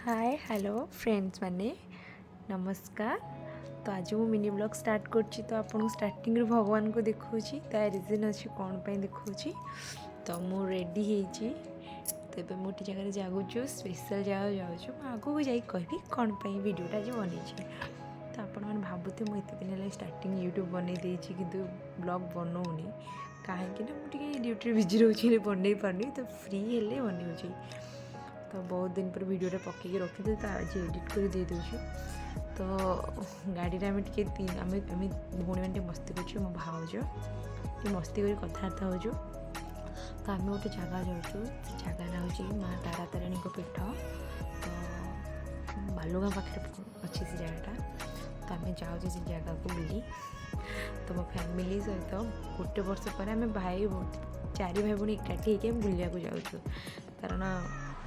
Hi hello friends माने नमस्कार। तो आज मु मिनी ब्लॉग स्टार्ट करछि। तो आपन स्टार्टिंग रे भगवान को देखौछि ता रीजन अछि कोन पई देखौछि। तो मु रेडी हेछि। तो एबे मोटी जगह रे जागुछु, स्पेशल जगह जाउछु। मु आगु को जाई कहबी कोन पई वीडियोटा जे बनेछि। तो आपन मन भाबुते मु एते दिन ले स्टार्टिंग यूट्यूब बनै देछि किंतु ब्लॉग बनौनी काहे कि ना मु टिके ड्यूटी बिजी रहउछि रे बनै पारनी। तो फ्री हेले बनौछि। तो बहुत दिन पर वीडियो पकईकि रखी तो आज एडिट कर दे दूँ। तो गाड़ी आम टे आम भौणी मैंने मस्ती कर मो भाज मस्ती कर कथबार्ता हो। तो आम गोटे जगह जाऊँ जगह ना हूँ माँ तारा तारिणी पीठ। तो बालुगाँ पाखे अच्छी से जगटा। तो आम जाऊँ से जगह को बुली। तो मो फैमिली सहित गोटे वर्ष पर आम भाई चारि भाई भौणी एकाठी होकर बुलिया जाऊँ। कारण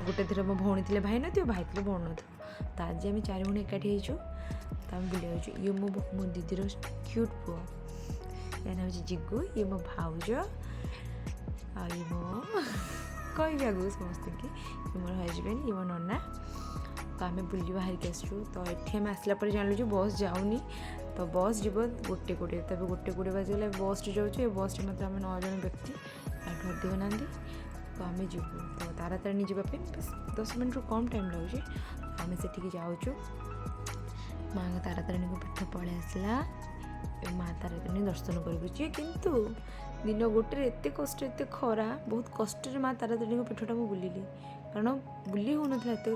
गोटे थर मो भौणी थे भाई नथियो भाई थे भौणी नथियो। तो आज आम चारि भौणी एकाठी होचु। तो आम बुलिया जाऊँ। ये मो दीदीर क्यूट पुओ या ना हूँ जिगु। ये मो भाउज आ ये मो कह आगु समस्त की ये मोर हजबैंड ये मो नना। तो आम बुली बाहर के आसु। तो ये आम आसला जानलु जो बस जाऊनी। तो बस जीव गोटे कोड़े तब गोटे कोड़े बाजिगला बस जाऊँ। ये बस मतलब आम 9 जन व्यक्ति आठ अधिक ना। तो आम जीवु तो तारा तारिणी जावाई बस 10 मिनट कम टाइम लगे। आम से जाऊँ माँ तारा तारिणी को पीठ पलि आसला। माँ तारा तारिणी दर्शन करुचे किंतु दिन गोटे एत कष्ट एत खरा बहुत कष्ट माँ तारा तारिणी को पीठटा मुझे बुलिली। कारण बुली हो नाला एत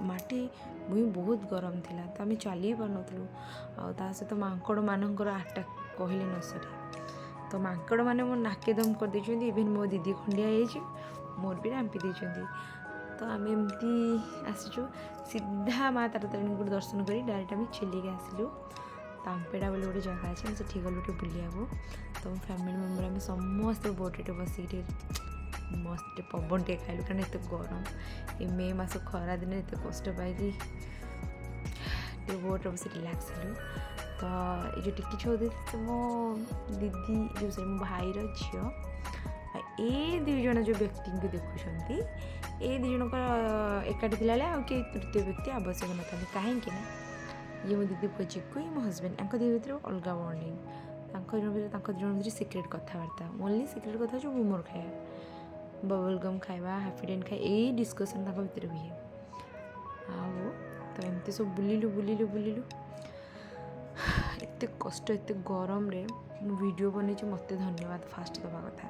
माटी भूई बहुत गरम थिला। तो आम चली पार्नु आ सहित मांकड़ मानकर आटाक कहले न सरे। तो मांकड़ मैंने मो नाके दम कर देछंती। इवेन मो दीदी खंडिया होइछि मोर भी रांपी देछंती। तो आम एमती आसीचु सीधा माँ तारा तारिणी को दर्शन करी डायरेक्ट आम चिलिक आसिलु। तांपेड़ा बोले गोटे जगह अच्छे से ठीक गलु बुलिया को। तो फैमिली मेम्बर आम समस्त बोटे बसिक मस्त पवन टे खाइलु। कारण एत गरम ये मे मास खरा दिन एत कष्ट पाई बोट बस रिलैक्स हेलु। तो ये जो टिकी चौधरी तो मो दीदी जो से मो भाईर झील ए दुई जन जो व्यक्ति को देखुं ए दुई जन एकाठी थिला कि तृतीय व्यक्ति आवश्यक न था। कहीं ये मो दीदी पुओ चिक्कू ये मो हजबैंड आंक दी भर अलग बॉन्डिंग जन भर सिक्रेट कथबार्ता ओनली सिक्रेट कथा जो मोमोर खाया बबल गम खाଇବା हाफी डेंट खाए यही डिस्कसन भितर हुए। आओ तो एमती सब बुलिलु एत कष्ट एत गरम रे वीडियो बन मत धन्यवाद फास्ट दवा कथा।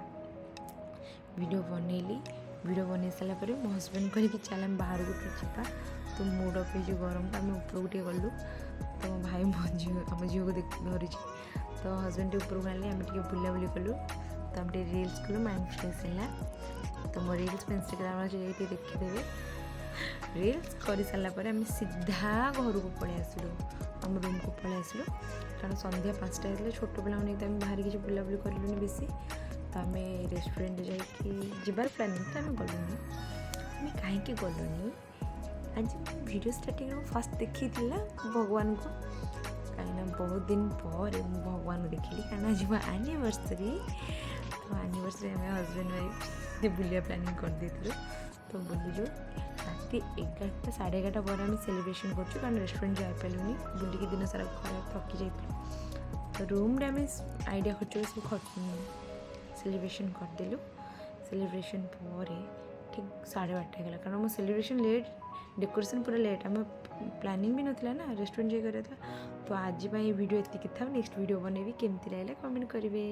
वीडियो बनई सारापर मो हजबैंड कह चल आम बाहर को जाता। तो मूड अफ हो गरम तो आम ऊपर टे गलु। तो भाई मो झी आम झील को धरी। तो हजबैंड ऊपर को आने आम टे बुलाबुली कलु। तो आम रिल्स कलु माइंड फ्रेश है। तो मो रिल्स इंस्टाग्राम देखीदे। रिल्स कर सारापर आम सीधा घर को पलि आसलु आम रूम को पलि आसलु। कारण संध्या 5टा होता छोट पिला तो आम बाहर किसी बुलाबुली कलुनि बेसी। तो आम रेस्टोरेंट जाबार प्लानिंग तो आम गलुनि आम कहीं गलुनि। आज वीडियो स्टार्टिंग फास्ट देखी भगवान को कहीं बहुत दिन पर भगवान को देखी। कारण आज मो एनिवर्सरी। तो एनिवर्सरी आम हजबैंड वाइफ बुलिया प्लानिंग कर देलु। तो बुलीजु राति 11टा 11:30 पर आम सेलिब्रेशन कर। कारण रेस्टोरेंट जापारूनी बुलिकी दिन सारा खराब थकी जाइए। तो रूम आम आइडिया खर्च सेलिब्रेशन करदेलु। सेलिब्रेशन पर ठीक 12:30 गला। कारण मो सेलिब्रेशन लेट डेकोरेशन पूरा लेट आम प्लानिंग भी नाला ना रेस्टोरेंट जाकर। तो आज वीडियो एति था। नेक्स्ट वीडियो बनैबी केमती लगे कमेंट करेंगे।